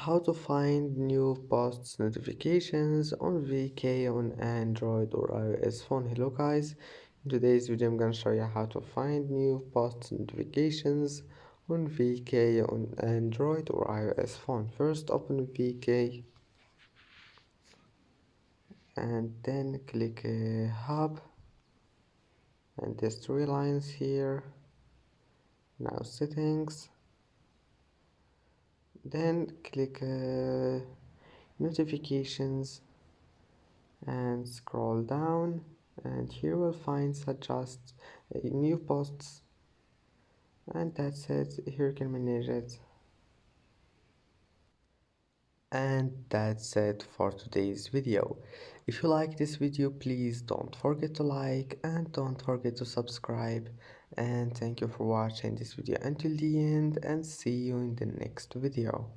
how to find new posts notifications on VK on Android or iOS phone. Hello guys, in today's video I'm gonna show you how to find new posts notifications on VK on Android or iOS phone. First open VK and then click Hub and there's three lines here. Now settings, then click notifications and scroll down, and here we'll find suggest new posts, and that's it. Here you can manage it. And that's it for today's video. If you like this video, please don't forget to like and don't forget to subscribe, and thank you for watching this video until the end, and see you in the next video.